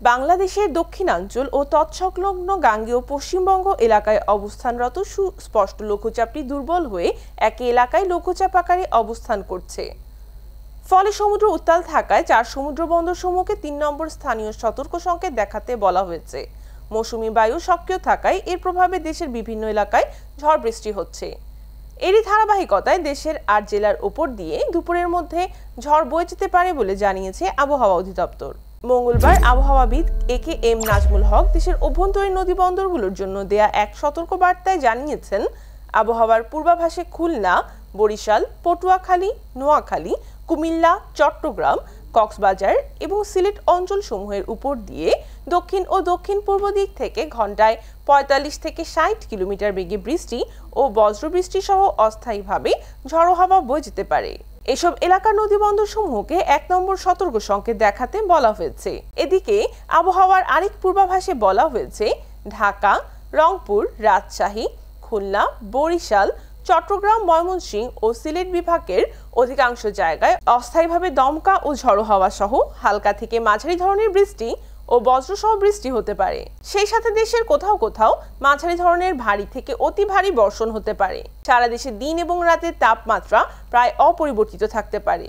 বাংলাদেশের দক্ষিণাঞ্চল ও তৎসংলগ্ন গাঙ্গেয় পশ্চিমবঙ্গ এলাকায় অবস্থানরত সুস্পষ্ট লঘুচাপটি দুর্বল হয়ে একই এলাকায় লঘুচাপ আকারে অবস্থান করছে। ফলে সমুদ্র উত্তাল থাকায় 4 সমুদ্র বন্দরসমূহকে 3 নম্বর স্থানীয় সতর্ক সংকেত দেখাতে বলা হয়েছে। মৌসুমী বায়ু সক্রিয় থাকায় এর প্রভাবে দেশের বিভিন্ন এলাকায় ঝড় বৃষ্টি হচ্ছে। এরই ধারাবাহিকতায় দেশের 8 জেলার উপর দিয়ে দুপুরের মধ্যে ঝড় বয়ে যেতে পারে বলে জানিয়েছে আবহাওয়া অধিদপ্তর। মঙ্গলবার আবহাওয়াবিদ একেএম নাজমুল হক দেশের অভ্যন্তরীণ নদী বন্দরগুলোর জন্য দেয়া এক সতর্ক বার্তায় জানিয়েছেন, আবহাওয়ার পূর্বাভাসে খুলনা, বরিশাল, পটুয়াখালী, নোয়াখালী, কুমিল্লা, চট্টগ্রাম, কক্সবাজার এবং সিলেট অঞ্চলসমূহের উপর দিয়ে দক্ষিণ ও দক্ষিণ পূর্ব দিক থেকে ঘন্টায় 45 থেকে 60 কিলোমিটার বেগে বৃষ্টি ও বজ্রবৃষ্টি সহ অস্থায়ীভাবে ঝড়ো হাওয়া বয়ে যেতে পারে। এসব এলাকার নদীবন্দরসমূহকে 1 নম্বর সতর্ক সংকেত দেখাতে বলা হয়েছে। এদিকে আবহাওয়ার আরেক পূর্বাভাসে বলা হয়েছে, ঢাকা, রংপুর, রাজশাহী, খুলনা, বরিশাল, চট্টগ্রাম, ময়মনসিংহ ও সিলেট বিভাগের অধিকাংশ জায়গায় অস্থায়ীভাবে দমকা ও ঝড়ো হাওয়া সহ হালকা থেকে মাঝারি ধরনের বৃষ্টি ও বজ্রসহ বৃষ্টি হতে পারে। সেই সাথে দেশের কোথাও কোথাও মাঝারি ধরনের ভারী থেকে অতি ভারী বর্ষণ হতে পারে। সারা দেশে দিন এবং রাতের তাপমাত্রা প্রায় অপরিবর্তিত থাকতে পারে।